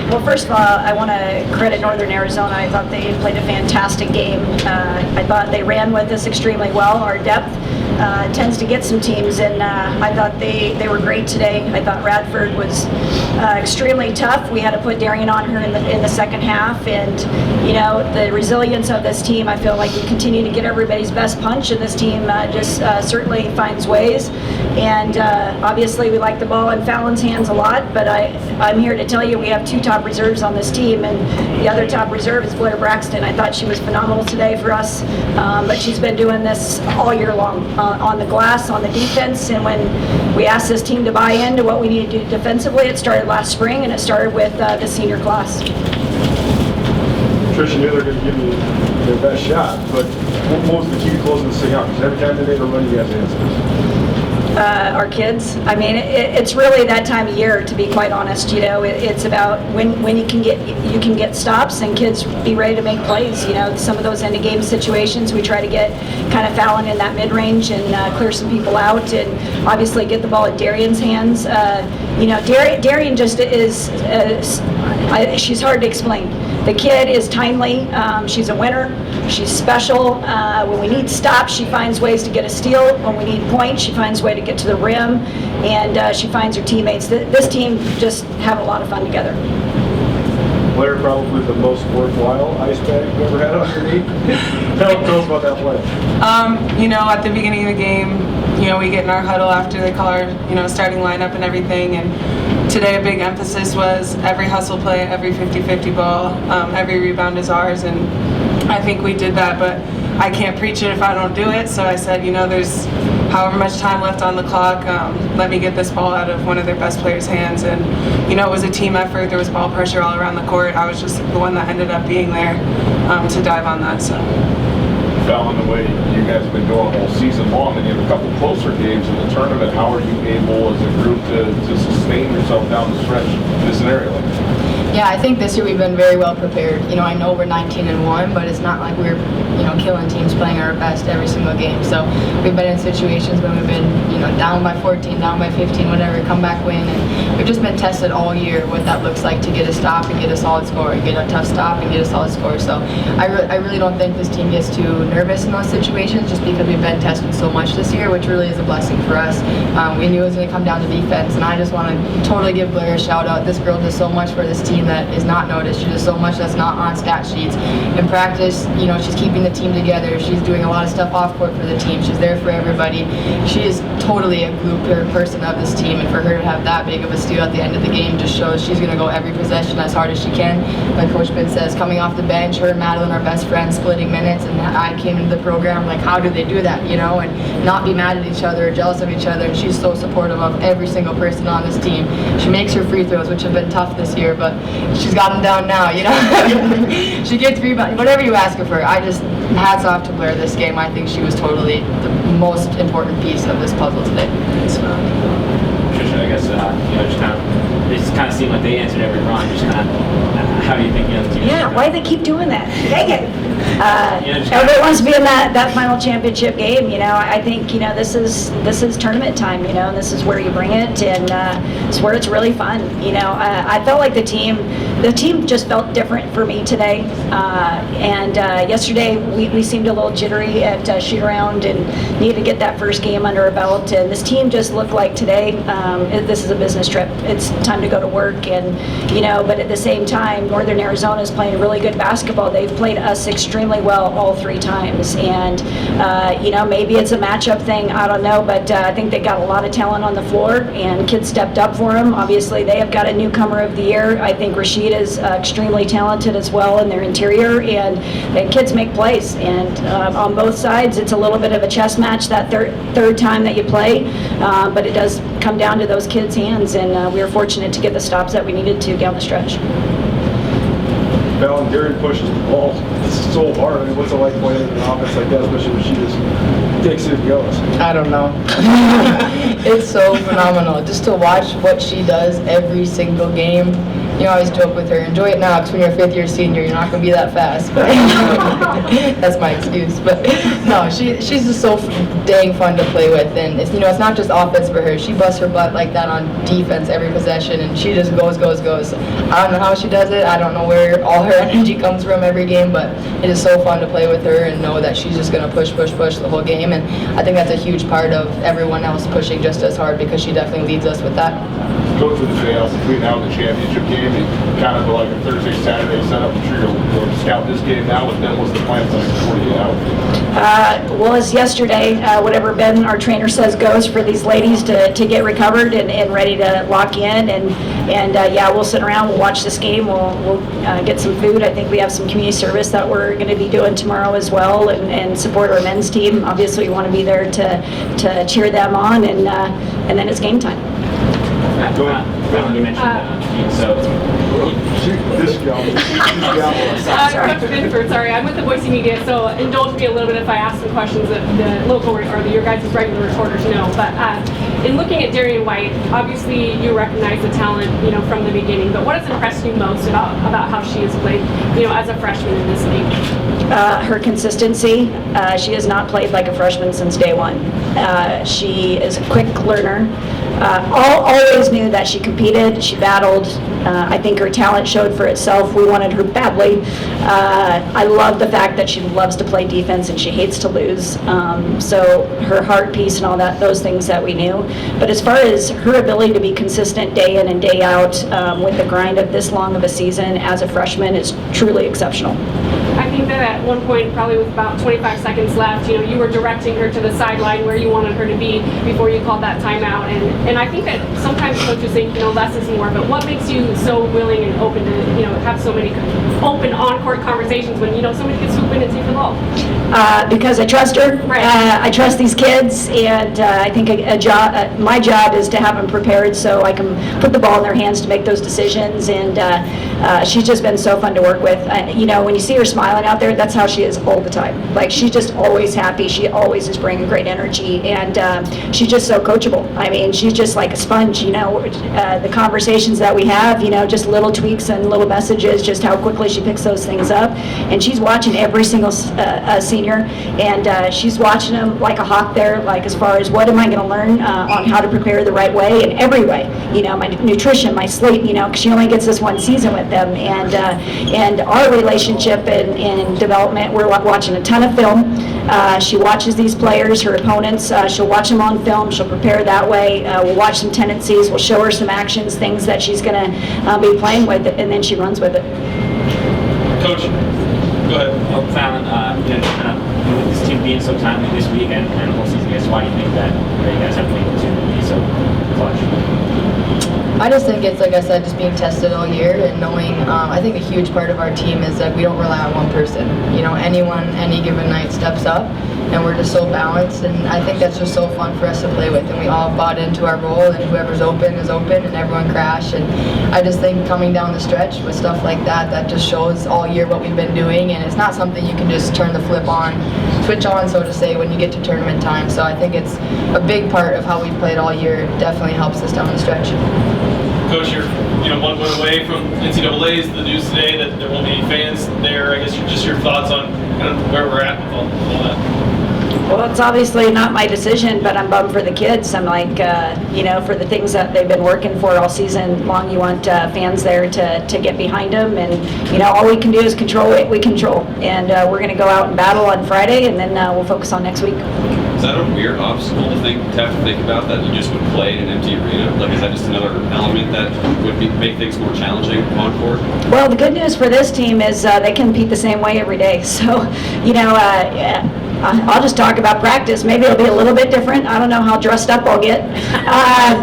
Well, first of all, I want to credit Northern Arizona. I thought they played a fantastic game. I thought they ran with us extremely well. Our depth tends to get some teams, and I thought they were great today. I thought Radford was extremely tough. We had to put Darian on her in the second half, and the resilience of this team. I feel like we continue to get everybody's best punch, and this team just certainly finds ways. And obviously, we like the ball in Fallyn's hands a lot, but I'm here to tell you we have 2 top reserves on this team, and the other top reserve is Blaire Braxton. I thought she was phenomenal today for us, but she's been doing this all year long on the glass, on the defense, and when we asked this team to buy into what we need to do defensively, it started last spring, and it started with the senior class. Tricia knew they're going to give you their best shot, but what was the key to closing this thing out? Because every time they made a run, you guys answered. Our kids. I mean, it's really that time of year, to be quite honest. It's about when you can get stops and kids be ready to make plays. Some of those end of game situations, we try to get kind of Fallyn in that mid range and clear some people out, and obviously get the ball in Darian's hands. Darian just is. She's hard to explain. The kid is timely. She's a winner. She's special. When we need stops, she finds ways to get a steal. When we need points, she finds a way to get to the rim, and she finds her teammates. This team just have a lot of fun together. Blaire, probably the most worthwhile ice bag you've ever had on your knee. Tell us about that play. At the beginning of the game, we get in our huddle after they call our, starting lineup and everything, and today a big emphasis was every hustle play, every 50-50 ball, every rebound is ours, and I think we did that, but I can't preach it if I don't do it, so I said, there's however much time left on the clock, let me get this ball out of one of their best players' hands, and it was a team effort. There was ball pressure all around the court. I was just the one that ended up being there to dive on that. So. Fallyn, the way you guys have been going all season long, and you have a couple closer games in the tournament, how are you able as a group to sustain yourself down the stretch in this scenario like that? Yeah, I think this year we've been very well prepared. I know we're 19-1, but it's not like we're, killing teams playing our best every single game. So we've been in situations when we've been, down by 14, down by 15, whatever, come back win. And we've just been tested all year what that looks like to get a stop and get a solid score, and get a tough stop and get a solid score. So I really don't think this team gets too nervous in those situations, just because we've been tested so much this year, which really is a blessing for us. We knew it was going to come down to defense, and I just want to totally give Blaire a shout out. This girl does so much for this team that is not noticed. She does so much that's not on stat sheets. In practice, she's keeping the team together. She's doing a lot of stuff off court for the team. She's there for everybody. She is totally a glue person of this team, and for her to have that big of a steal at the end of the game just shows she's going to go every possession as hard as she can. Like Coach Ben says, coming off the bench, her and Madeline are best friends, splitting minutes, and I came into the program like, how do they do that, and not be mad at each other or jealous of each other, and she's so supportive of every single person on this team. She makes her free throws, which have been tough this year, but she's got them down now, She gets rebounds, whatever you ask of her. I just, hats off to Blaire this game. I think she was totally the most important piece of this puzzle today. Tricia, I guess, they just kind of seem like they answered every run. Just kind of, how do you think the other team? Yeah, why do they keep doing that? Dang it! Everybody wants to be in that final championship game. I think this is tournament time. And this is where you bring it, and it's where it's really fun. I felt like the team just felt different for me today. And yesterday we seemed a little jittery at shoot around and needed to get that first game under our belt. And this team just looked like today. This is a business trip. It's time to go to work, and but at the same time, Northern Arizona is playing really good basketball. They've played us extremely well all 3 times, and maybe it's a matchup thing. I don't know, but I think they got a lot of talent on the floor, and kids stepped up for them. Obviously, they have got a newcomer of the year. I think Rashid is extremely talented as well in their interior, and kids make plays. And on both sides, it's a little bit of a chess match that third time that you play, but it does come down to those kids' hands, and we were fortunate to get the stops that we needed to down the stretch. Fallyn, Darian pushes the ball so hard. I mean, what's it like playing in an offense like that, especially when she just takes it and goes? I don't know. It's so phenomenal just to watch what she does every single game. I always joke with her, enjoy it now, because when you're a fifth-year senior, you're not going to be that fast. But that's my excuse. But no, she's just so dang fun to play with, and it's not just offense for her. She busts her butt like that on defense every possession, and she just goes. I don't know how she does it. I don't know where all her energy comes from every game, but it is so fun to play with her and know that she's just going to push the whole game. And I think that's a huge part of everyone else pushing just as hard, because she definitely leads us with that. Go through the chaos between now and the championship game, and kind of like a Thursday, Saturday setup. I'm sure you'll scout this game now, but then what's the plan for the next 48 hours? Well, as yesterday, whatever Ben, our trainer, says goes for these ladies to get recovered and ready to lock in. And yeah, we'll sit around, we'll watch this game, we'll get some food. I think we have some community service that we're going to be doing tomorrow as well, and support our men's team. Obviously, we want to be there to cheer them on, and then it's game time. Fallyn, you mentioned so. This gal. Coach Binford, sorry, I'm with the Boise media, so indulge me a little bit if I ask some questions that the local or your guys' regular reporters know. But in looking at Darian White, obviously you recognize the talent, from the beginning. But what has impressed you most about how she has played, as a freshman in this league? Her consistency. She has not played like a freshman since day one. She is a quick learner. Always knew that she competed, she battled. I think her talent showed for itself. We wanted her badly. I love the fact that she loves to play defense and she hates to lose. So her heart piece and all that, those things that we knew. But as far as her ability to be consistent day in and day out with the grind of this long of a season as a freshman is truly exceptional. I think that at one point, probably with about 25 seconds left, you were directing her to the sideline where you wanted her to be before you called that timeout. And I think that sometimes coaches think, less is more, but what makes you so willing and open to, have so many open on-court conversations when, somebody can swoop in and take the ball? Because I trust her. Right. I trust these kids, and I think my job is to have them prepared so I can put the ball in their hands to make those decisions. And she's just been so fun to work with. When you see her smiling out there, that's how she is all the time. Like, she's just always happy. She always is bringing great energy, and she's just so coachable. I mean, she's just like a sponge. The conversations that we have, just little tweaks and little messages, just how quickly she picks those things up. And she's watching every single senior, and she's watching them like a hawk there, like as far as what am I going to learn on how to prepare the right way in every way. My nutrition, my sleep, because she only gets this one season with them, and our relationship and development, we're watching a ton of film. She watches these players, her opponents, she'll watch them on film, she'll prepare that way. We'll watch some tendencies, we'll show her some actions, things that she's going to be playing with, and then she runs with it. Coach, go ahead. Well, Fallyn, with this team being so timely this week and the whole season, why do you think that you guys have been able to be so clutch? I just think it's, like I said, just being tested all year and knowing, I think a huge part of our team is that we don't rely on one person. Anyone, any given night steps up, and we're just so balanced, and I think that's just so fun for us to play with, and we all bought into our role, and whoever's open is open, and everyone crashed, and I just think coming down the stretch with stuff like that, that just shows all year what we've been doing, and it's not something you can just turn the switch on, so to say, when you get to tournament time. So I think it's a big part of how we've played all year. It definitely helps us down the stretch. Coach, you're 1 win away from NCAA's. The news today that there won't be any fans there. I guess just your thoughts on kind of where we're at with all that. Well, it's obviously not my decision, but I'm bummed for the kids. I'm like, for the things that they've been working for all season long, you want fans there to get behind them. And, all we can do is control what we control. And we're going to go out and battle on Friday, and then we'll focus on next week. Is that a weird obstacle to have to think about, that you just would play in an empty arena? Like, is that just another element that would make things more challenging on court? Well, the good news for this team is they compete the same way every day. So, I'll just talk about practice. Maybe it'll be a little bit different. I don't know how dressed up I'll get.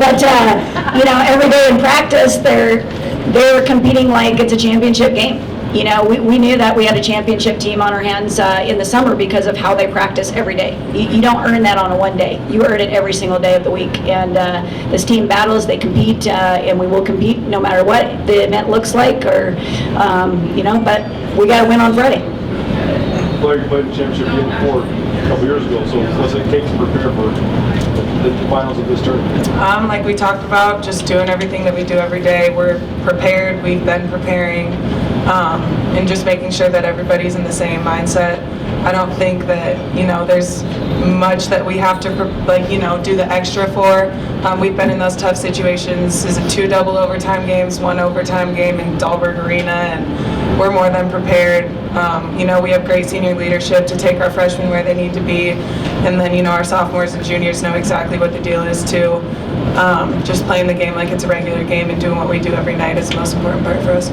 But every day in practice, they're competing like it's a championship game. We knew that we had a championship team on our hands in the summer because of how they practice every day. You don't earn that on a one day. You earn it every single day of the week. And this team battles, they compete, and we will compete no matter what the event looks like, but we got to win on Friday. Blaire, you played the championship game before. a couple years ago. So what's it take to prepare for the finals of this tournament? Like we talked about, just doing everything that we do every day. We're prepared. We've been preparing, and just making sure that everybody's in the same mindset. I don't think that there's much that we have to do the extra for. We've been in those tough situations. Is it 2 double overtime games, 1 overtime game in Dahlberg Arena, and we're more than prepared. We have great senior leadership to take our freshmen where they need to be, and then our sophomores and juniors know exactly what the deal is too. Just playing the game like it's a regular game and doing what we do every night is the most important part for us.